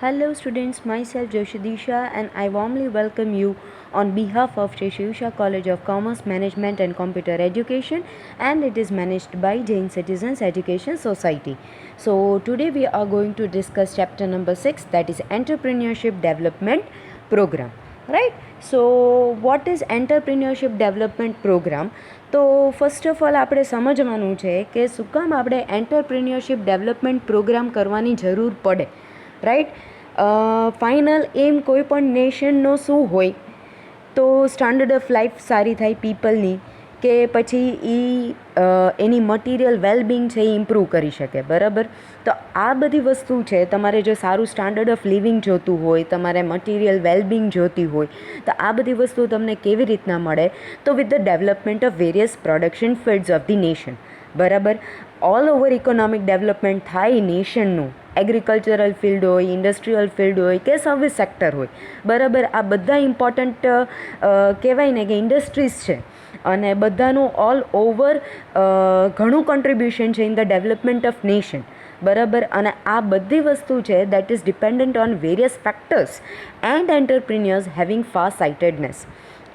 Hello students, myself Joshidisha and I warmly welcome you on behalf of Sri Shivsha College of Commerce, Management and Computer Education, and it is managed by Jain Citizens Education Society. So today we are going to discuss chapter number 6, that is Entrepreneurship Development Program. Right? So what is Entrepreneurship Development Program? તો first of all આપણે સમજવાનું છે કે શું કામ આપણે entrepreneurship development programme કરવાની જરૂર પડે, રાઈટ. ફાઇનલ એમ કોઈ પણ નેશનનો શું હોય તો સ્ટાન્ડર્ડ ઓફ લાઈફ સારી થાય પીપલની, કે પછી એની મટીરિયલ વેલબિંગ છે એ ઇમ્પ્રૂવ કરી શકે, બરાબર. તો આ બધી વસ્તુ છે, તમારે જો સારું સ્ટાન્ડર્ડ ઓફ લિવિંગ જોતું હોય, તમારે મટીરિયલ વેલબિંગ જોતી હોય, તો આ બધી વસ્તુ તમને કેવી રીતના મળે? તો with the development of various production fields of the nation, બરાબર. ઓલ ઓવર ઇકોનોમિક ડેવલપમેન્ટ થાય નેશનનું, એગ્રીકલ્ચરલ ફિલ્ડ હોય, ઇન્ડસ્ટ્રીયલ ફિલ્ડ હોય કે સર્વિસ સેક્ટર હોય, બરાબર. આ બધા ઇમ્પોર્ટન્ટ કહેવાય ને કે ઇન્ડસ્ટ્રીઝ છે, અને બધાનું ઓલ ઓવર ઘણું કન્ટ્રીબ્યુશન છે in the development of nation, બરાબર. અને આ બધી વસ્તુ છે that is dependent on various factors and entrepreneurs having far sightedness.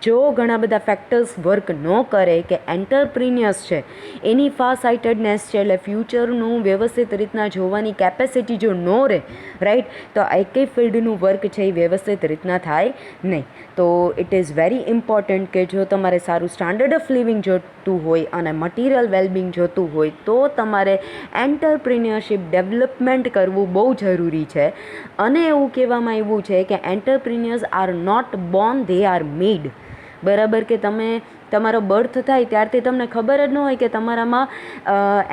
જો ઘણા બધા ફેક્ટર્સ વર્ક ન કરે, કે એન્ટરપ્રિન્યોર્સ છે એની ફાર સાઇટેડનેસ છે, એટલે ફ્યુચરનું વ્યવસ્થિત રીતના જોવાની કેપેસિટી જો ન રહે, રાઈટ, તો એકેય ફિલ્ડનું વર્ક છે એ વ્યવસ્થિત રીતના થાય નહીં. તો ઇટ ઇઝ વેરી ઇમ્પોર્ટન્ટ કે જો તમારે સારું સ્ટાન્ડર્ડ ઓફ લિવિંગ જોતું હોય અને મટીરિયલ વેલબિંગ જોતું હોય તો તમારે એન્ટરપ્રિન્યોરશિપ ડેવલપમેન્ટ કરવું બહુ જરૂરી છે. અને એવું કહેવામાં આવ્યું છે કે entrepreneurs are not born, they are made, બરાબર. કે તમે તમારો બર્થ થાય ત્યારથી તમને ખબર જ ન હોય કે તમારામાં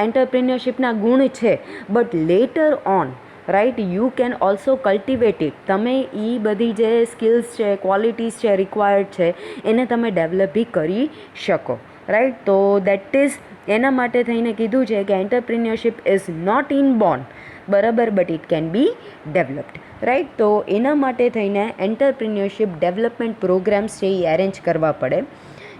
એન્ટરપ્રિન્યોરશિપના ગુણ છે, but letter on, right, you can also cultivate it. તમે એ બધી જે સ્કિલ્સ છે, ક્વોલિટીઝ છે, રિક્વાયર્ડ છે, એને તમે ડેવલપ બી કરી શકો, રાઈટ. તો દેટ ઇઝ એના માટે થઈને કીધું છે કે એન્ટરપ્રિન્યોરશિપ ઇઝ નોટ ઇનબોર્ન, બરાબર, but it can be developed, right. તો એના માટે થઈને એન્ટરપ્રિન્યોરશિપ ડેવલપમેન્ટ પ્રોગ્રામ્સ છે એ એરેન્જ કરવા પડે.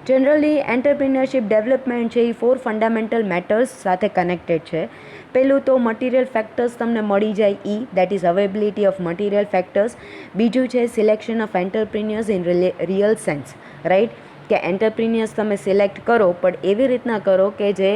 જનરલી એન્ટરપ્રિન્યોરશિપ ડેવલપમેન્ટ છે એ 4 ફંડામેન્ટલ મેટર્સ સાથે કનેક્ટેડ છે. પહેલું તો મટીરિયલ ફેક્ટર્સ તમને મળી જાય, that is availability of material factors. બીજું છે selection of entrepreneurs in real sense, right, કે એન્ટરપ્રિન્યોર્સ તમે સિલેક્ટ કરો પણ એવી રીતના કરો કે જે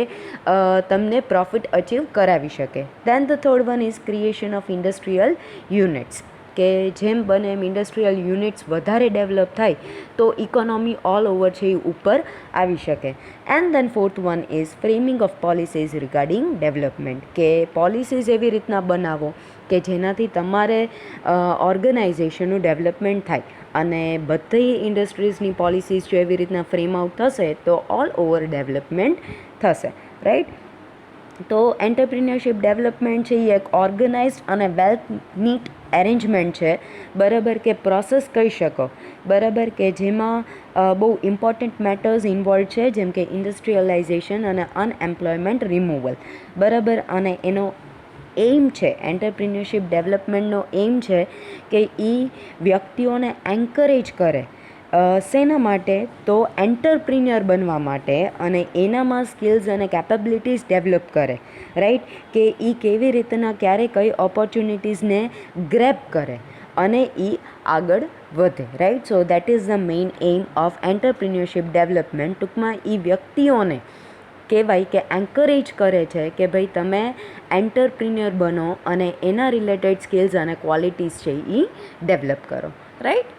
તમને પ્રોફિટ અચીવ કરાવી શકે. Then the third one is creation of industrial units, કે જેમ બને એમ ઇન્ડસ્ટ્રીયલ યુનિટ્સ વધારે ડેવલપ થાય તો ઇકોનોમી ઓલ ઓવર છે એ ઉપર આવી શકે. And then fourth one is framing of policies regarding development, કે પોલિસીઝ એવી રીતના બનાવો કે જેનાથી તમારે ઓર્ગેનાઇઝેશનનું ડેવલપમેન્ટ થાય. અને બધી ઇન્ડસ્ટ્રીઝની પોલિસીઝ જો એવી રીતના ફ્રેમ આઉટ થશે તો ઓલ ઓવર ડેવલપમેન્ટ થશે, રાઈટ. તો એન્ટરપ્રિન્યોરશિપ ડેવલપમેન્ટ છે એ એક ઓર્ગેનાઇઝડ અને વેલ નીટ એરેન્જમેન્ટ છે, બરાબર, કે પ્રોસેસ કહી શકો, બરાબર, કે જેમાં બહુ ઇમ્પોર્ટન્ટ મેટર્સ ઇન્વોલ્વ છે, જેમ કે ઇન્ડસ્ટ્રીયલાઇઝેશન અને અનએમ્પ્લોયમેન્ટ રિમૂવલ, બરાબર. અને એનો એઇમ છે, એન્ટરપ્રિન્યોરશિપ ડેવલપમેન્ટનો એઇમ છે કે એ વ્યક્તિઓને એન્કરેજ કરે, શેના માટે? તો એન્ટરપ્રિન્યોર બનવા માટે, અને એનામાં સ્કિલ્સ અને કેપેબિલિટીઝ ડેવલપ કરે, રાઈટ, કે એ કેવી રીતના ક્યારે કઈ ઓપોર્ચ્યુનિટીઝને ગ્રેબ કરે અને એ આગળ વધે, right. So that is the main aim of entrepreneurship development. ટૂંકમાં એ વ્યક્તિઓને કહેવાય કે એન્કરેજ કરે છે કે ભાઈ તમે એન્ટરપ્રિન્યોર બનો અને એના રિલેટેડ સ્કિલ્સ અને ક્વોલિટીઝ છે એ ડેવલપ કરો, રાઈટ.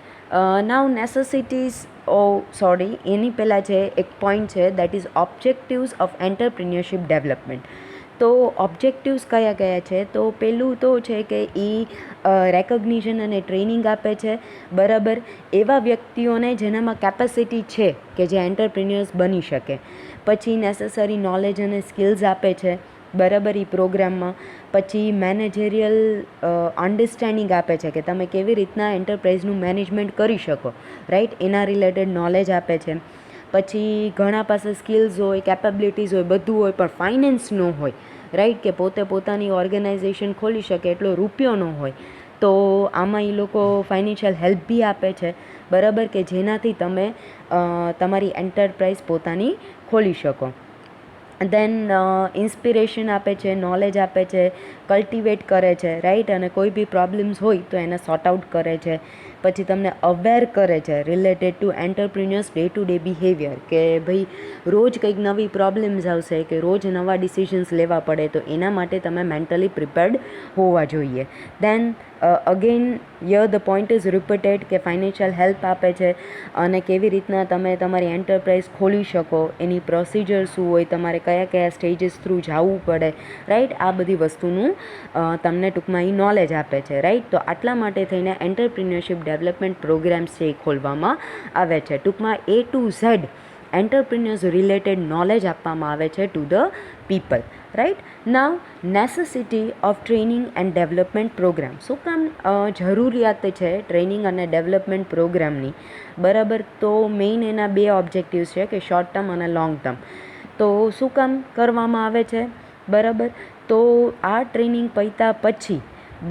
નાવ નેસેસિટીઝ, એની પહેલાં છે એક પોઈન્ટ છે that is objectives of entrepreneurship development. તો ઓબ્જેક્ટિવ્સ કયા કયા છે? તો પહેલું તો છે કે એ રેકગ્નિશન અને ટ્રેનિંગ આપે છે, બરાબર, એવા વ્યક્તિઓને જેનામાં કેપેસિટી છે કે જે એન્ટરપ્રિન્યોર્સ બની શકે. પછી નેસેસરી નોલેજ અને સ્કિલ્સ આપે છે, બરાબર, એ પ્રોગ્રામમાં. પછી મેનેજરિયલ અન્ડરસ્ટેન્ડિંગ આપે છે કે તમે કેવી રીતના એન્ટરપ્રાઇઝનું મેનેજમેન્ટ કરી શકો, રાઈટ, એના રિલેટેડ નોલેજ આપે છે. પછી ઘણા પાસે સ્કિલ્સ હોય, કેપેબિલિટીઝ હોય, બધું હોય, પણ ફાઇનાન્સ ન હોય, રાઈટ, કે પોતે પોતાની ઓર્ગેનાઇઝેશન ખોલી શકે એટલો રૂપિયો ન હોય, તો આમાં એ લોકો ફાઇનાન્શિયલ હેલ્પ બી આપે છે, બરાબર, કે જેનાથી તમે તમારી એન્ટરપ્રાઇઝ પોતાની ખોલી શકો. દેન ઇન્સ્પિરેશન આપે છે, નોલેજ આપે છે, કલ્ટિવેટ કરે છે, રાઈટ. અને કોઈ બી પ્રોબ્લેમ્સ હોય તો એને સોર્ટ આઉટ કરે છે. પછી તમને અવેર કરે છે related to entrepreneurs day to day behaviour, કે ભાઈ રોજ કંઈક નવી પ્રોબ્લેમ્સ આવશે, કે રોજ નવા ડિસિઝન્સ લેવા પડે, તો એના માટે તમે મેન્ટલી પ્રિપેર્ડ હોવા જોઈએ. Then again here the point is repeated કે ફાઇનાન્શિયલ હેલ્પ આપે છે, અને કેવી રીતના તમે તમારી એન્ટરપ્રાઇઝ ખોલી શકો, એની પ્રોસિજર શું હોય, તમારે કયા કયા સ્ટેજીસ થ્રુ જવું પડે, રાઈટ. આ બધી વસ્તુનું તમને ટૂંકમાં એ નોલેજ આપે છે, રાઈટ. તો આટલા માટે થઈને એન્ટરપ્રિન્યોરશિપ ડેવલપમેન્ટ પ્રોગ્રામ્સ છે એ ખોલવામાં આવે છે. ટૂંકમાં A to Z entrepreneurs related knowledge આપવામાં આવે છે to the people, right. Now necessity of training and development programme. શું કામ જરૂરિયાત છે ટ્રેનિંગ અને ડેવલપમેન્ટ પ્રોગ્રામની, બરાબર. તો મેઇન એના બે ઓબ્જેક્ટિવ્સ છે, કે શોર્ટ ટર્મ અને લોંગ ટર્મ. તો શું કામ કરવામાં આવે છે, બરાબર. તો આ ટ્રેનિંગ પત્યા પછી,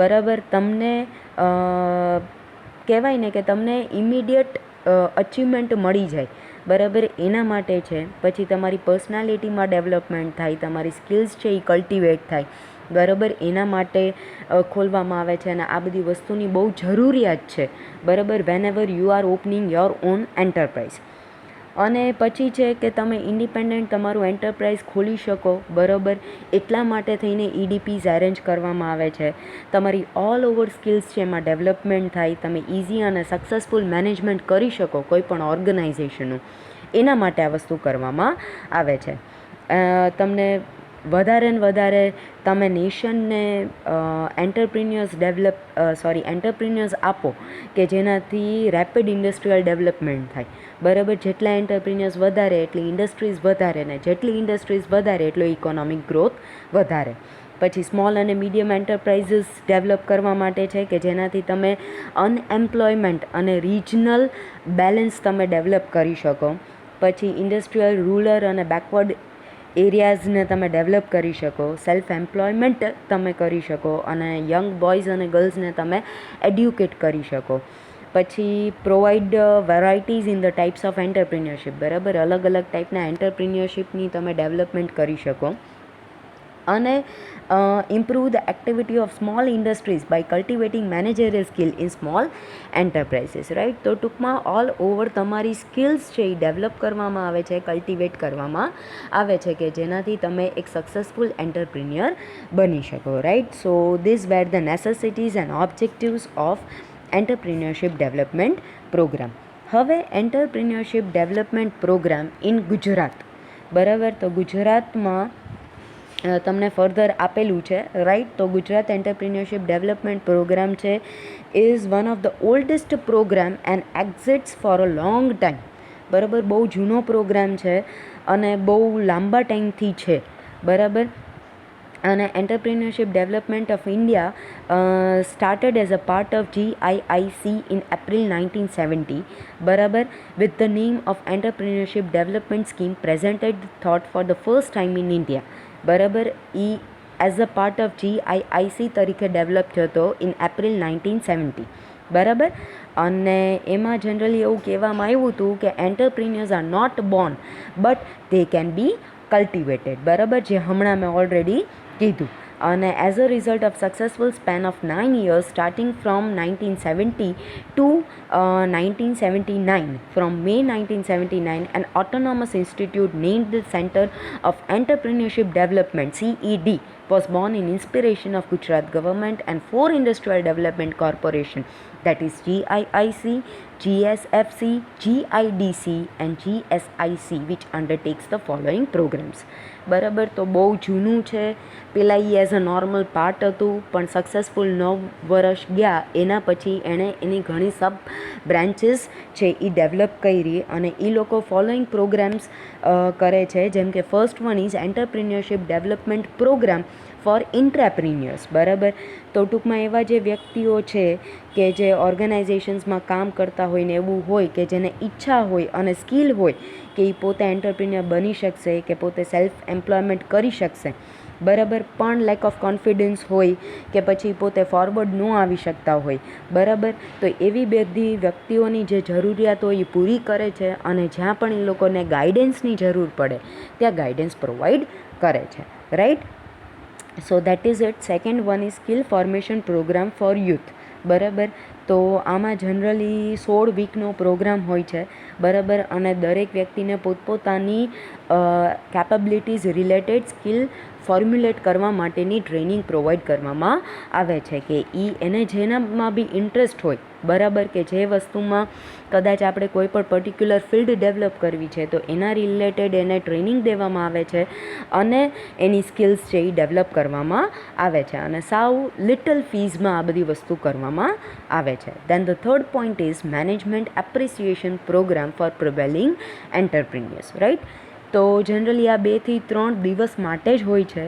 બરાબર, તમને કહેવાય ને કે તમને ઇમિડિયેટ અચીવમેન્ટ મળી જાય, બરાબર. એના માટે છે. પછી તમારી પર્સનાલિટીમાં ડેવલપમેન્ટ થાય, તમારી સ્કિલ્સ છે એ કલ્ટિવેટ થાય, બરાબર. એના માટે ખોલવામાં આવે છે, અને આ બધી વસ્તુની બહુ જરૂરિયાત છે, બરાબર, whenever you are opening your own enterprise. અને પછી છે કે તમે ઇન્ડિપેન્ડન્ટ તમારું એન્ટરપ્રાઇઝ ખોલી શકો, બરાબર. એટલા માટે થઈને EDPs અરેન્જ કરવામાં આવે છે. તમારી ઓલ ઓવર સ્કિલ્સ છે એમાં ડેવલપમેન્ટ થાય, તમે ઇઝી અને સક્સેસફુલ મેનેજમેન્ટ કરી શકો કોઈ પણ ઓર્ગેનાઇઝેશનનું. એના માટે આ વસ્તુ કરવામાં આવે છે. તમને વધારે ને વધારે તમે નેશનને એન્ટરપ્રિન્યોર્સ આપો, કે જેનાથી રેપિડ ઇન્ડસ્ટ્રીયલ ડેવલપમેન્ટ થાય, બરાબર. જેટલા એન્ટરપ્રિન્યોર્સ વધારે એટલી ઇન્ડસ્ટ્રીઝ વધારે, ને જેટલી ઇન્ડસ્ટ્રીઝ વધારે એટલો ઇકોનોમિક ગ્રોથ વધારે. પછી સ્મોલ અને મીડિયમ એન્ટરપ્રાઇઝીસ ડેવલપ કરવા માટે છે, કે જેનાથી તમે અનએમ્પ્લોયમેન્ટ અને રિજનલ બેલેન્સ તમે ડેવલપ કરી શકો. પછી ઇન્ડસ્ટ્રીયલ, રૂરલ અને બેકવર્ડ એરિયાઝને તમે ડેવલપ કરી શકો, સેલ્ફ એમ્પ્લોયમેન્ટ તમે કરી શકો, અને યંગ બોયઝ અને ગર્લ્સને તમે એડ્યુકેટ કરી શકો. પછી provide varieties in the types of entrepreneurship, બરાબર. અલગ અલગ ટાઈપના એન્ટરપ્રિન્યોરશિપની તમે ડેવલપમેન્ટ કરી શકો. અને improve the activity of small industries by cultivating managerial skill in small enterprises, right. તો ટૂંકમાં ઓલ ઓવર તમારી સ્કિલ્સ છે એ ડેવલપ કરવામાં આવે છે, કલ્ટિવેટ કરવામાં આવે છે, કે જેનાથી તમે એક સક્સેસફુલ એન્ટરપ્રિન્યોર બની શકો, right. So this were the necessities and objectives of entrepreneurship development programme. હવે entrepreneurship development programme in Gujarat, બરાબર. તો ગુજરાતમાં તમને ફર્ધર આપેલું છે, રાઈટ. તો ગુજરાત એન્ટરપ્રિન્યોરશિપ ડેવલપમેન્ટ પ્રોગ્રામ છે is one of the oldest programme and exists for a long time, બરાબર. બહુ જૂનો પ્રોગ્રામ છે અને બહુ લાંબા ટાઈમથી છે, બરાબર. અને entrepreneurship development of India started as a part of GIIC in April 1970, બરાબર, with the name of entrepreneurship development scheme presented thought for the first time in India, બરાબર. As a part of GIIC તરીકે develop થયો હતો in April 1970, બરાબર. અને એમાં generally એવું કહેવામાં આવ્યું હતું કે entrepreneurs are not born but they can be cultivated, બરાબર, જે હમણાં મેં ઓલરેડી કીધું. અને as a result of successful span of 9 years starting from 1970 to 1979, from May 1979, an autonomous institute named the Center of Entrepreneurship Development CED was born in inspiration of Gujarat government and 4 industrial development corporation, that is GIIC, GSFC, GIDC and GSIC, which undertakes the following programs, બરાબર. તો બહુ જૂનું છે. પહેલાં એ as a normal part હતું, પણ successful 9 વર્ષ ગયા એના પછી એણે એની ઘણી સબ બ્રાન્ચીસ છે એ ડેવલપ કરી, અને એ લોકો ફોલોઈંગ પ્રોગ્રામ્સ કરે છે, જેમ કે first one is entrepreneurship development programme for intrapreneurs, બરાબર. તો ટૂંકમાં એવા જે વ્યક્તિઓ છે કે જે ઓર્ગેનાઇઝેશન્સમાં કામ કરતા હોય ને એવું હોય, કે જેને ઈચ્છા હોય અને સ્કિલ હોય કે એ પોતે એન્ટરપ્રિન્યોર બની શકશે, કે પોતે સેલ્ફ એમ્પ્લોયમેન્ટ કરી શકશે, બરાબર, પણ લેક ઓફ કોન્ફિડન્સ હોય કે પછી પોતે ફોરવર્ડ ન આવી શકતા હોય, બરાબર, તો એવી બધી વ્યક્તિઓની જે જરૂરિયાત હોય એ પૂરી કરે છે અને જ્યાં પણ એ લોકોને ગાઈડન્સની જરૂર પડે ત્યાં ગાઈડન્સ પ્રોવાઈડ કરે છે, right. So that is it. Second one is skill formation programme for youth, બરાબર. તો આમાં જનરલી 16 વીકનો પ્રોગ્રામ હોય છે, બરાબર, અને દરેક વ્યક્તિને પોતપોતાની કેપેબિલિટીઝ રિલેટેડ સ્કિલ ફોર્મ્યુલેટ કરવા માટેની ટ્રેનિંગ પ્રોવાઈડ કરવામાં આવે છે કે એને જેનામાં બી ઇન્ટરેસ્ટ હોય, બરાબર, કે જે વસ્તુમાં કદાચ આપણે કોઈ પણ પર્ટિક્યુલર ફિલ્ડ ડેવલપ કરવી છે તો એના રિલેટેડ એને ટ્રેનિંગ દેવામાં આવે છે અને એની સ્કિલ્સ છે એ ડેવલપ કરવામાં આવે છે અને સાવ લિટલ ફીઝમાં આ બધી વસ્તુ કરવામાં આવે છે. Then the third point is management appreciation programme for prevailing entrepreneurs, right. તો જનરલી આ 2 થી 3 દિવસ માટે જ હોય છે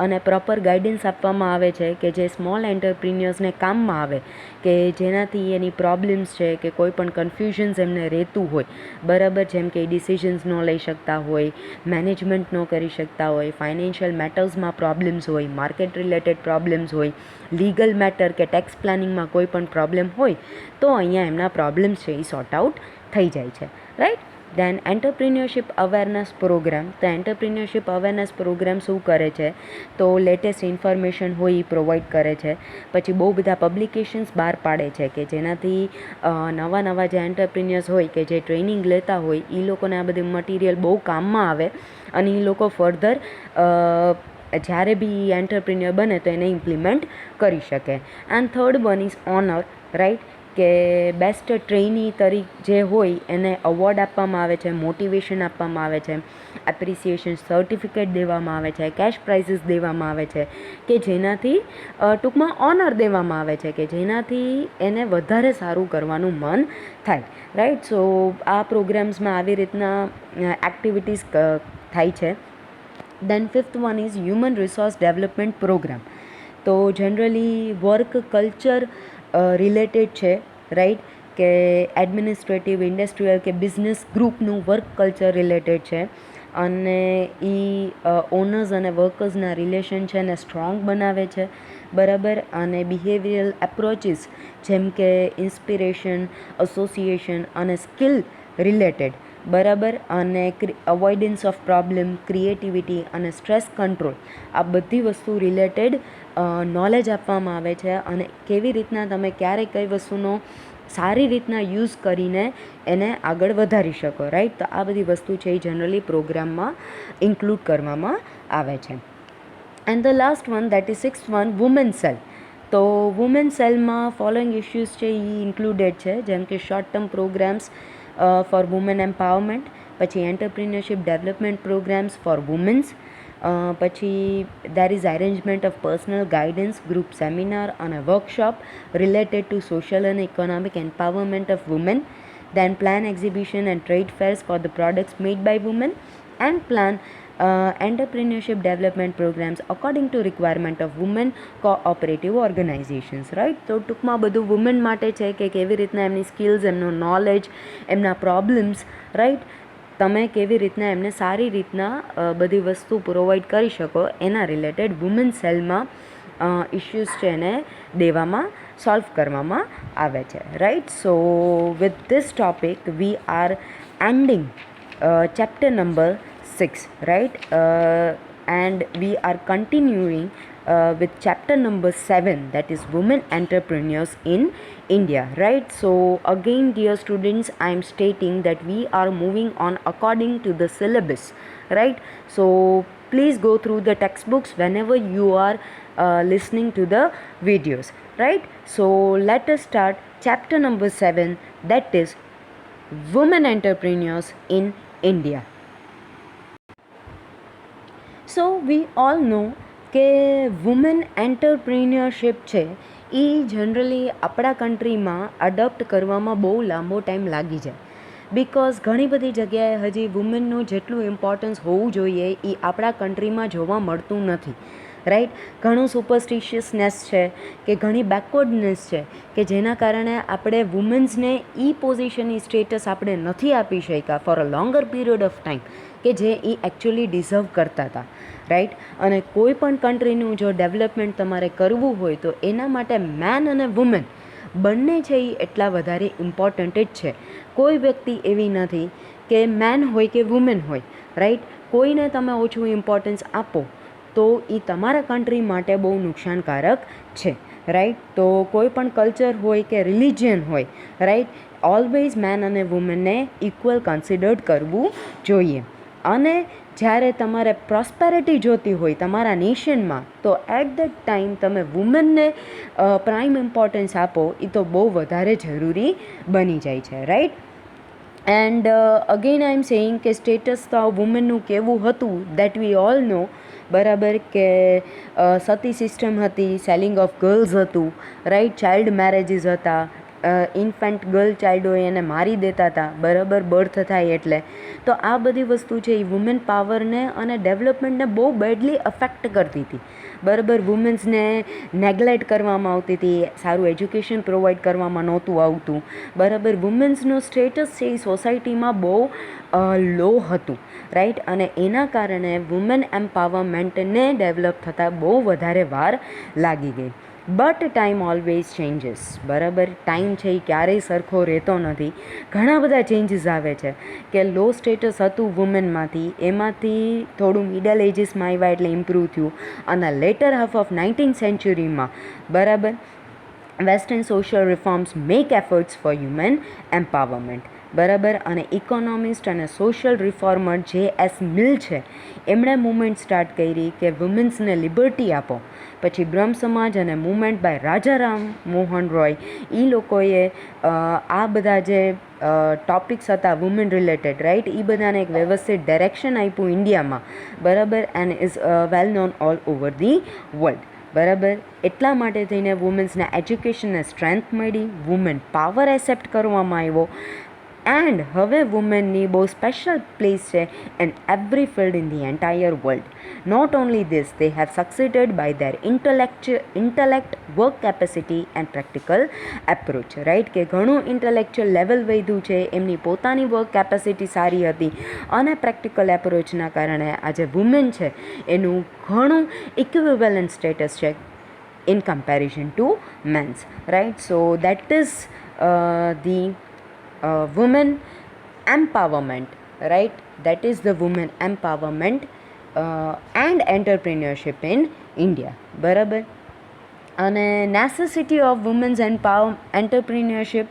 અને પ્રોપર ગાઈડન્સ આપવામાં આવે છે કે જે સ્મોલ એન્ટરપ્રિન્યોર્સને કામમાં આવે, કે જેનાથી એની પ્રોબ્લેમ્સ છે કે કોઈ પણ કન્ફ્યુઝન્સ એમને રહેતું હોય, બરાબર, જેમ કે ડિસિઝન્સ ન લઈ શકતા હોય, મેનેજમેન્ટ ન કરી શકતા હોય, ફાઇનાન્શિયલ મેટર્સમાં પ્રોબ્લેમ્સ હોય, માર્કેટ રિલેટેડ પ્રોબ્લેમ્સ હોય, લીગલ મેટર કે ટેક્સ પ્લાનિંગમાં કોઈ પણ પ્રોબ્લેમ હોય તો અહીંયા એમના પ્રોબ્લેમ્સ છે એ સોર્ટ આઉટ થઈ જાય છે, રાઈટ. દેન એન્ટરપ્રિન્યોરશિપ અવેરનેસ પ્રોગ્રામ. તો એન્ટરપ્રિન્યોરશિપ અવેરનેસ પ્રોગ્રામ શું કરે છે, તો લેટેસ્ટ ઇન્ફોર્મેશન હોય એ પ્રોવાઈડ કરે છે, પછી બહુ બધા પબ્લિકેશન્સ બહાર પાડે છે કે જેનાથી નવા જે એન્ટરપ્રિન્યોર્સ હોય કે જે ટ્રેનિંગ લેતા હોય એ લોકોને આ બધી મટીરિયલ બહુ કામમાં આવે અને એ લોકો ફર્ધર જ્યારે બી એન્ટરપ્રિન્યોર બને તો એને ઇમ્પ્લિમેન્ટ કરી શકે. And third one is owner, right, કે બેસ્ટ ટ્રેની તરીકે જે હોય એને અવોર્ડ આપવામાં આવે છે, મોટિવેશન આપવામાં આવે છે, એપ્રિસિએશન સર્ટિફિકેટ દેવામાં આવે છે, કેશ પ્રાઇઝીસ દેવામાં આવે છે કે જેનાથી ટૂંકમાં ઓનર દેવામાં આવે છે કે જેનાથી એને વધારે સારું કરવાનું મન થાય, રાઈટ. સો આ પ્રોગ્રામ્સમાં આવી રીતના એક્ટિવિટીઝ થાય છે. Then fifth one is human resource development programme. તો જનરલી વર્ક કલ્ચર રિલેટેડ છે, રાઈટ, કે એડમિનિસ્ટ્રેટિવ, ઇન્ડસ્ટ્રીયલ કે બિઝનેસ ગ્રુપનું વર્ક કલ્ચર રિલેટેડ છે અને એ ઓનર્સ અને વર્કર્સના રિલેશન છે એને સ્ટ્રોંગ બનાવે છે, બરાબર, અને બિહેવિયરલ એપ્રોચીસ જેમ કે ઇન્સ્પિરેશન, એસોસિએશન અને સ્કિલ રિલેટેડ, બરાબર, અને અવોઇડન્સ ઓફ પ્રોબ્લેમ, ક્રિએટિવિટી અને સ્ટ્રેસ કંટ્રોલ, આ બધી વસ્તુ રિલેટેડ નોલેજ આપવામાં આવે છે અને કેવી રીતના તમે ક્યારે કઈ વસ્તુનો સારી રીતના યુઝ કરીને એને આગળ વધારી શકો, રાઈટ. તો આ બધી વસ્તુ છે એ જનરલી પ્રોગ્રામમાં ઇન્ક્લુડ કરવામાં આવે છે. And the last one that is sixth one, women cell. તો વુમેન સેલમાં ફોલોઈંગ ઇશ્યુઝ છે એ ઇન્ક્લુડેડ છે જેમ કે short term programmes for women empowerment, પછી entrepreneurship development programmes for womens, પછી there is arrangement of personal guidance group seminar અને વર્કશોપ રિલેટેડ ટુ સોશિયલ અને economic empowerment of women. Then plan exhibition and trade fairs for the products made by women and plan entrepreneurship development programs according to requirement of women cooperative organizations, right. તો ટૂંકમાં બધું women માટે છે કે કેવી રીતના એમની સ્કિલ્સ, એમનું નોલેજ, એમના પ્રોબ્લેમ્સ, રાઈટ, તમે કેવી રીતના એમને સારી રીતના બધી વસ્તુ પ્રોવાઈડ કરી શકો એના રિલેટેડ વુમેન સેલમાં ઇશ્યુઝ છે એને દેવામાં સોલ્વ કરવામાં આવે છે, right. So with this topic we are ending chapter number 6, right, and we are continuing with chapter number 7, that is women entrepreneurs in India, right. So again dear students, I am stating that we are moving on according to the syllabus, right. So please go through the textbooks whenever you are listening to the videos, right. So let us start chapter number 7, that is women entrepreneurs in India. So we all know કે women entrepreneurship છે એ generally આપણા કન્ટ્રીમાં adopt કરવામાં બહુ લાંબો time લાગી જાય, because ઘણી બધી જગ્યાએ હજી વુમેનનું જેટલું ઇમ્પોર્ટન્સ હોવું જોઈએ એ આપણા કન્ટ્રીમાં જોવા મળતું નથી, રાઈટ. ઘણું સુપરસ્ટિશિયસનેસ છે કે ઘણી બેકવર્ડનેસ છે કે જેના કારણે આપણે વુમેન્સને એ પોઝિશનની સ્ટેટસ આપણે નથી આપી શક્યા for a longer period of time કે જે એ એકચ્યુઅલી ડિઝર્વ કરતા હતા, રાઈટ. અને કોઈ પણ કન્ટ્રીનું જો ડેવલપમેન્ટ તમારે કરવું હોય તો એના માટે મેન અને વુમેન બંને છે એ એટલા વધારે ઇમ્પોર્ટન્ટ જ છે. કોઈ વ્યક્તિ એવી નથી કે મેન હોય કે વુમેન હોય, રાઈટ. કોઈને તમે ઓછું ઇમ્પોર્ટન્સ આપો તો એ તમારા કન્ટ્રી માટે બહુ નુકસાનકારક છે, રાઈટ. તો કોઈ પણ કલ્ચર હોય કે રિલિજિયન હોય, રાઈટ, ઓલવેઝ મેન અને વુમેનને ઇક્વલ કન્સિડર્ડ કરવું જોઈએ. અને જ્યારે તમારે પ્રોસ્પેરિટી જોતી હોય તમારા નેશનમાં તો એટ દેટ ટાઈમ તમે વુમેનને પ્રાઇમ ઇમ્પોર્ટન્સ આપો એ તો બહુ વધારે જરૂરી બની જાય છે, right. And again I am saying કે સ્ટેટસ તો વુમેનનું કેવું હતું દેટ વી ઓલ નો, બરાબર, કે સતી સિસ્ટમ હતી, સેલિંગ ઓફ ગર્લ્સ હતું, રાઈટ, ચાઇલ્ડ મેરેજીસ હતા, ઇન્ફેન્ટ ગર્લ ચાઇલ્ડ હોય એને મારી દેતા હતા, બરાબર, બર્થ થાય એટલે. તો આ બધી વસ્તુ છે એ વુમેન પાવરને અને ડેવલપમેન્ટને બહુ બેડલી અફેક્ટ કરતી હતી, બરાબર. વુમેન્સને નેગ્લેક્ટ કરવામાં આવતી હતી, સારું એજ્યુકેશન પ્રોવાઈડ કરવામાં નહોતું આવતું, બરાબર. વુમેન્સનું સ્ટેટસ છે એ સોસાયટીમાં બહુ લો હતું, રાઈટ. અને એના કારણે વુમેન એમ્પાવરમેન્ટને ડેવલપ થતાં બહુ વધારે વાર લાગી ગઈ. બટ ટાઈમ ઓલવેઝ ચેન્જીસ, બરાબર. ટાઈમ છે એ ક્યારેય સરખો રહેતો નથી, ઘણા બધા ચેન્જીસ આવે છે. કે લો સ્ટેટસ હતું વુમેનમાંથી, એમાંથી થોડું મિડલ એજીસમાં આવ્યા એટલે ઇમ્પ્રૂવ થયું. અને લેટર હાફ ઓફ 19th સેન્ચુરીમાં, બરાબર, western social reforms make efforts four human empowerment, બરાબર. અને ઇકોનોમિસ્ટ અને સોશિયલ રિફોર્મર J.S. મિલ છે, એમણે મુવમેન્ટ સ્ટાર્ટ કરી કે વુમેન્સને લિબર્ટી આપો. પછી બ્રહ્મ સમાજ અને મુવમેન્ટ બાય રાજા રામ મોહન રોય, એ લોકોએ આ બધા જે ટોપિક્સ હતા વુમેન રિલેટેડ, રાઈટ, એ બધાને એક વ્યવસ્થિત ડાયરેક્શન આપ્યું ઇન્ડિયામાં, બરાબર. And is well known all over the world, બરાબર. એટલા માટે થઈને વુમેન્સના એજ્યુકેશનને સ્ટ્રેન્થ મળી, વુમેન પાવર એક્સેપ્ટ કરવામાં આવ્યો. એન્ડ હવે વુમેનની બહુ સ્પેશિયલ પ્લેસ છે in every field in the entire world. Not only this, they have succeeded by their intellect, work capacity and practical approach, right. કે ઘણું ઇન્ટેલેક્ચ્યુઅલ લેવલ વધ્યું છે, એમની પોતાની વર્ક કેપેસિટી સારી હતી અને પ્રેક્ટિકલ એપ્રોચના કારણે આજે વુમેન છે એનું ઘણું ઇક્વિવેલન્ટ સ્ટેટસ છે in comparison to men's, right. So that is the women empowerment, right. That is the women empowerment and entrepreneurship in India, બરાબર. અને નેસેસિટી ઓફ વુમેન્સ એન્ટરપ્રિન્યોરશિપ,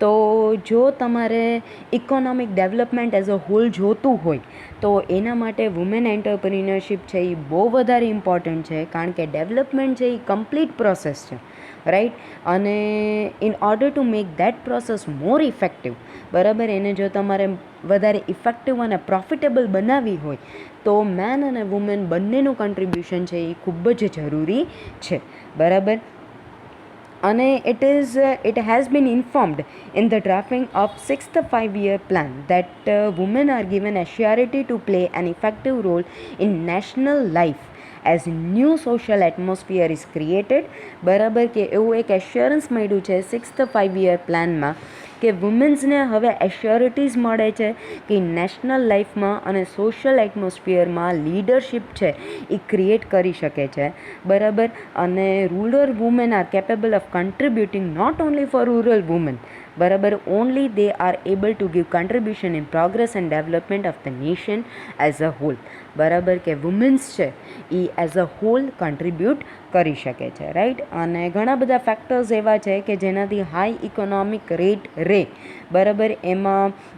તો જો તમારે economic development as a whole જોતું હોય તો એના માટે વુમેન એન્ટરપ્રિન્યોરશિપ છે એ બહુ વધારે ઇમ્પોર્ટન્ટ છે, કારણ કે ડેવલપમેન્ટ છે એ કમ્પ્લીટ પ્રોસેસ છે, રાઈટ. અને in order to make that process more effective, બરાબર, એને જો તમારે વધારે ઇફેક્ટિવ અને પ્રોફિટેબલ બનાવવી હોય તો મેન અને વુમેન બંનેનું કન્ટ્રીબ્યુશન છે એ ખૂબ જ જરૂરી છે, બરાબર. અને it has been informed in the drafting of 6th 5-year plan that women are given assurity to play an effective role in national life as new social atmosphere is created, બરાબર. કે એવું એક એશ્યોરન્સ મળ્યું છે 6th 5-year પ્લાનમાં કે વુમેન્સને હવે એશ્યોરિટીઝ મળે છે કે નેશનલ લાઈફમાં અને સોશિયલ એટમોસ્ફિયરમાં લીડરશિપ છે એ ક્રિએટ કરી શકે છે, બરાબર. અને rural women are capable of contributing not only for rural women, બરાબર, only they are able to give contribution in progress and development of the nation as a whole, બરાબર. કે womens છે એ એઝ અ હોલ કન્ટ્રીબ્યુટ કરી શકે છે, right. અને ઘણા બધા ફેક્ટર્સ એવા છે કે જેનાથી હાઈ ઇકોનોમિક રેટ રહે, બરાબર.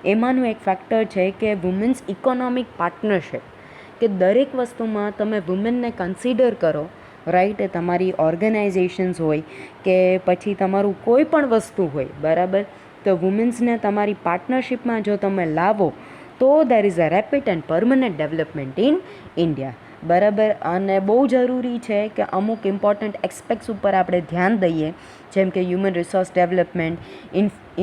એમાંનું એક ફેક્ટર છે કે વુમેન્સ ઇકોનોમિક પાર્ટનરશિપ, કે દરેક વસ્તુમાં તમે વુમેનને કન્સિડર કરો, રાઈટ. તમારી ઓર્ગેનાઇઝેશન્સ હોય કે પછી તમારું કોઈ પણ વસ્તુ હોય, બરાબર, તો વુમેન્સને તમારી પાર્ટનરશિપમાં જો તમે લાવો તો દેર is a rapid and permanent development in India, બરાબર. અને બહુ જરૂરી છે કે અમુક ઇમ્પોર્ટન્ટ એસ્પેક્ટ્સ ઉપર આપણે ધ્યાન દઈએ, જેમ કે human resource development,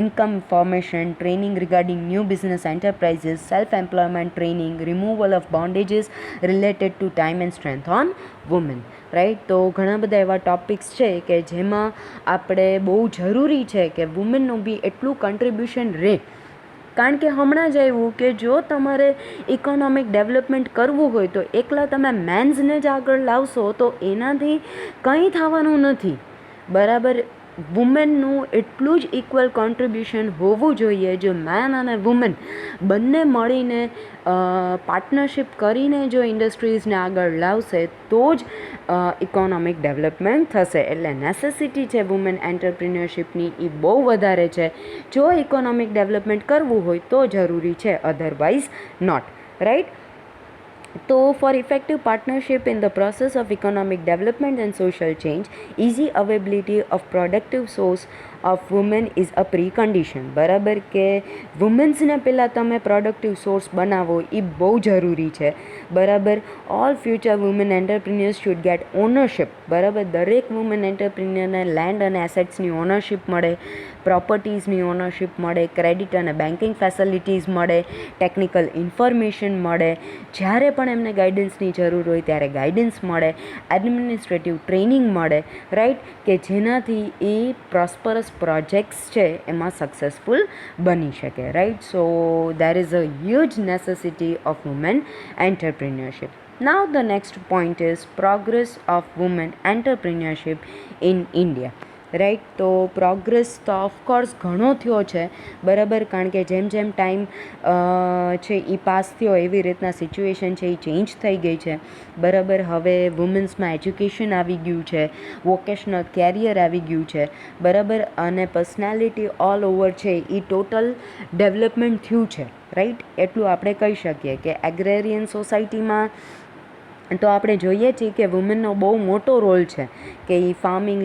income formation, training regarding new business enterprises, self employment training, removal of bondages related to time and strength on women, right. તો ઘણા બધા એવા ટોપિક્સ છે કે જેમાં આપણે બહુ જરૂરી છે કે વુમેનનું બી એટલું કન્ટ્રીબ્યુશન રહે કારણ કે હમણાં જ આવ્યું કે જો તમારે ઇકોનોમિક ડેવલપમેન્ટ કરવું હોય તો એકલા તમે મેન્સને જ આગળ લાવશો તો એનાથી કંઈ થવાનું નથી, બરાબર. વુમેનનું એટલું જ ઇક્વલ કોન્ટ્રીબ્યુશન હોવું જોઈએ. જો મેન અને વુમેન બંને મળીને પાર્ટનરશિપ કરીને જો ઇન્ડસ્ટ્રીઝને આગળ લાવશે તો જ ઇકોનોમિક ડેવલપમેન્ટ થશે. એટલે નેસેસિટી છે વુમેન એન્ટરપ્રિન્યોરશિપની એ બહુ વધારે છે. જો ઇકોનોમિક ડેવલપમેન્ટ કરવું હોય તો જરૂરી છે, otherwise not, right. So, for effective partnership in the process of economic development and social change, easy availability of productive source of women is a precondition. બરાબર કે વુમેન્સને પહેલાં તમે પ્રોડક્ટિવ સોર્સ બનાવો એ બહુ જરૂરી છે, બરાબર. All future women entrepreneurs should get ownership, બરાબર. દરેક વુમેન એન્ટરપ્રિન્યોરને લેન્ડ અને એસેટ્સની ઓનરશિપ મળે, પ્રોપર્ટીઝની ઓનરશિપ મળે, ક્રેડિટ અને બેન્કિંગ ફેસિલિટીઝ મળે, ટેકનિકલ ઇન્ફોર્મેશન મળે, જ્યારે પણ એમને ગાઈડન્સની જરૂર હોય ત્યારે ગાઈડન્સ મળે, એડમિનિસ્ટ્રેટિવ ટ્રેનિંગ મળે, રાઈટ, કે જેનાથી એ પ્રોસ્પરસ પ્રોજેક્ટ્સ છે એમાં સક્સેસફુલ બની શકે, right. So there is a huge necessity of women entrepreneurship. Now the next point is progress of women entrepreneurship in India. Right. તો પ્રોગ્રેસ તો ઓફકોર્સ ઘણો થયો છે, બરાબર. કારણ કે જેમ જેમ ટાઈમ છે એ પાસ થયો એવી રીતના સિચ્યુએશન છે એ ચેન્જ થઈ ગઈ છે, બરાબર. હવે વુમેન્સમાં એજ્યુકેશન આવી ગયું છે, વોકેશનલ કેરિયર આવી ગયું છે, બરાબર. અને પર્સનાલિટી ઓલ ઓવર છે એ ટોટલ ડેવલપમેન્ટ થયું છે, રાઈટ. એટલું આપણે કહી શકીએ કે એગ્રેરિયન સોસાયટીમાં તો આપણે જોઈએ છીએ કે વુમેનનો બહુ મોટો રોલ છે કે એ ફાર્મિંગ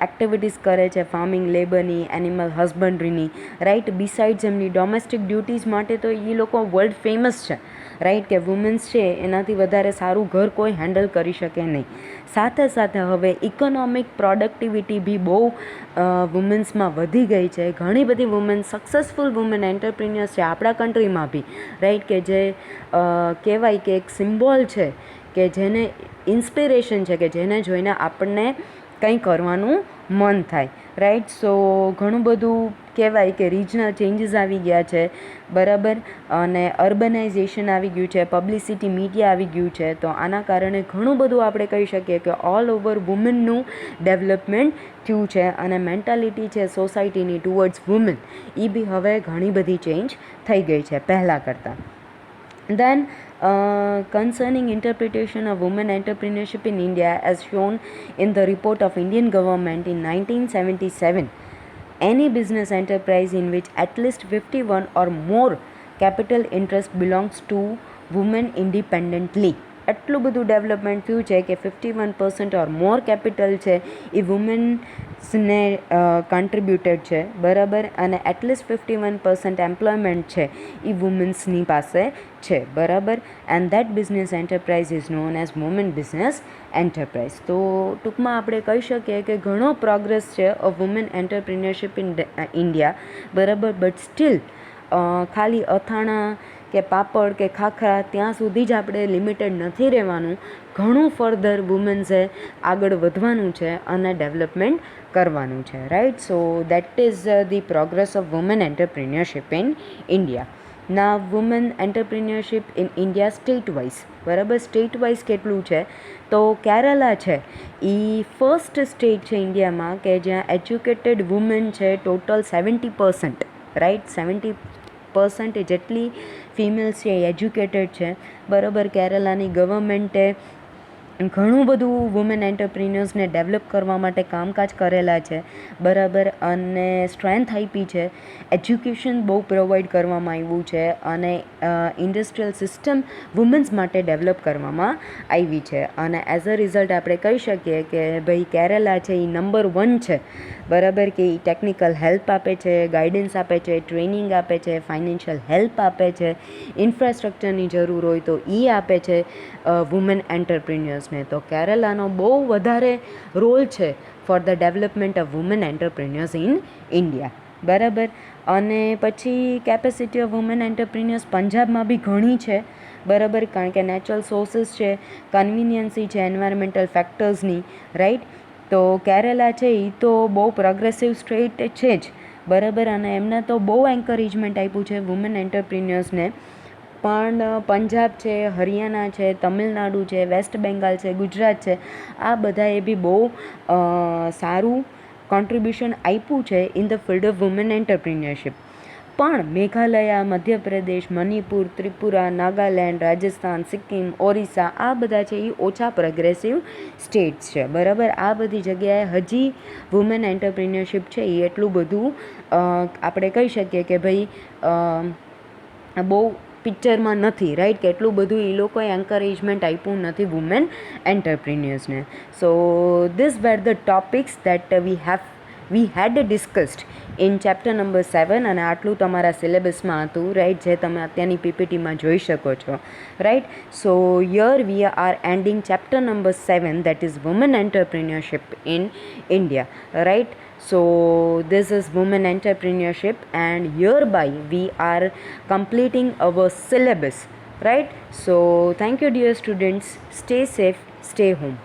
એક્ટિવિટીઝ કરે છે, ફાર્મિંગ લેબરની, એનિમલ હસબન્ડરીની, રાઈટ. બિસાઇડ્સ એમની ડોમેસ્ટિક ડ્યુટીઝ માટે તો એ લોકો વર્લ્ડ ફેમસ છે, રાઈટ, કે વુમેન્સ છે એનાથી વધારે સારું ઘર કોઈ હેન્ડલ કરી શકે નહીં. સાથે સાથે હવે ઇકોનોમિક પ્રોડક્ટિવિટી બી બહુ વુમેન્સમાં વધી ગઈ છે. ઘણી બધી વુમેન સક્સેસફુલ વુમેન એન્ટરપ્રિન્યોર્સ છે આપણા કન્ટ્રીમાં બી, રાઈટ, કે જે કહેવાય કે એક સિમ્બોલ છે, કે જેને ઇન્સ્પિરેશન છે, કે જેને જોઈને આપણને કંઈ કરવાનું મન થાય, રાઈટ. સો ઘણું બધું કહેવાય કે રિજનલ ચેન્જીસ આવી ગયા છે, બરાબર. અને અર્બનાઇઝેશન આવી ગયું છે, પબ્લિસિટી મીડિયા આવી ગયું છે. તો આના કારણે ઘણું બધું આપણે કહી શકીએ કે ઓલ ઓવર વુમેનનું ડેવલપમેન્ટ થયું છે. અને મેન્ટાલિટી છે સોસાયટીની ટુવર્ડ્સ વુમેન એ બી હવે ઘણી બધી ચેન્જ થઈ ગઈ છે પહેલાં કરતાં. Then, concerning interpretation of women entrepreneurship in India, as shown in the report of Indian government in 1977, any business enterprise in which at least 51 or more capital interest belongs to women independently. એટલું બધું development થયું છે કે 51% ઓર મોર capital છે એ વુમેન્સને contributed છે, બરાબર. અને at least 51% employment છે એ વુમેન્સની પાસે છે, બરાબર. And that business enterprise is known as women business enterprise. તો ટૂંકમાં આપણે કહી શકીએ કે ઘણો પ્રોગ્રેસ છે of women entrepreneurship in India, બરાબર. બટ સ્ટીલ ખાલી અથાણા કે પાપડ કે ખાખરા ત્યાં સુધી જ આપણે લિમિટેડ નથી રહેવાનું. ઘણું ફર્ધર વુમેન્સે આગળ વધવાનું છે અને ડેવલપમેન્ટ કરવાનું છે, right. So that is the progress of women entrepreneurship in India. ના women entrepreneurship in India state wise, બરાબર. સ્ટેટ વાઇઝ કેટલું છે તો કેરલા છે એ ફર્સ્ટ સ્ટેટ છે ઇન્ડિયામાં કે જ્યાં એજ્યુકેટેડ વુમેન છે ટોટલ 70%, રાઈટ. 70% જેટલી ફિમેલ્સ છે એ એજ્યુકેટેડ છે, બરાબર. કેરલાની ગવર્મેન્ટે ઘણું બધું વુમેન એન્ટરપ્રિન્યોર્સને ડેવલપ કરવા માટે કામકાજ કરેલા છે, બરાબર. અને સ્ટ્રેન્થ આપી છે, એજ્યુકેશન બહુ પ્રોવાઈડ કરવામાં આવ્યું છે અને ઇન્ડસ્ટ્રીયલ સિસ્ટમ વુમેન્સ માટે ડેવલપ કરવામાં આવી છે. અને એઝ અ રિઝલ્ટ આપણે કહી શકીએ કે ભાઈ કેરલા છે એ નંબર 1 છે, બરાબર. કે એ ટેકનિકલ હેલ્પ આપે છે, ગાઈડન્સ આપે છે, ટ્રેનિંગ આપે છે, ફાઇનાન્શિયલ હેલ્પ આપે છે, ઇન્ફ્રાસ્ટ્રક્ચરની જરૂર હોય તો એ આપે છે વુમેન એન્ટરપ્રિન્યોર્સને. તો કેરલાનો બહુ વધારે રોલ છે for the development of women entrepreneurs in India, બરાબર. અને પછી કેપેસિટી ઓફ વુમેન એન્ટરપ્રિન્યોર્સ પંજાબમાં બી ઘણી છે, બરાબર. કારણ કે નેચરલ સોર્સિસ છે, કન્વિનિયન્સી છે એન્વાયરમેન્ટલ ફેક્ટર્સની, રાઈટ. તો કેરલા છે એ તો બહુ પ્રોગ્રેસિવ સ્ટેટ છે જ, બરાબર. અને એમને તો બહુ એન્કરેજમેન્ટ આપ્યું છે વુમેન એન્ટરપ્રિન્યોર્સને. પણ પંજાબ છે, હરિયાણા છે, તમિલનાડુ છે, વેસ્ટ બેંગાલ છે, ગુજરાત છે, આ બધાએ બી બહુ સારું કોન્ટ્રીબ્યુશન આપ્યું છે in the field of women entrepreneurship. પણ મેઘાલયા, મધ્યપ્રદેશ, મણિપુર, ત્રિપુરા, નાગાલેન્ડ, રાજસ્થાન, સિક્કિમ, ઓરિસ્સા આ બધા છે એ ઓછા પ્રોગ્રેસિવ સ્ટેટ્સ છે. બરાબર. આ બધી જગ્યાએ હજી વુમેન એન્ટરપ્રિન્યોરશિપ છે એ એટલું બધું આપણે કહી શકીએ કે ભાઈ બહુ પિક્ચરમાં નથી, રાઈટ, કે એટલું બધું એ લોકોએ એન્કરેજમેન્ટ આપ્યું નથી વુમેન એન્ટરપ્રિન્યોર્સને. So this were the topics that we had discussed in chapter number 7. અને આટલું તમારા સિલેબસમાં હતું, રાઈટ, જે તમે અત્યારની પીપીટીમાં જોઈ શકો છો, right. So year we are ending chapter number 7, that is women entrepreneurship in India, right. So this is women entrepreneurship, and hereby we are completing our syllabus, right. So thank you dear students, stay safe, stay home.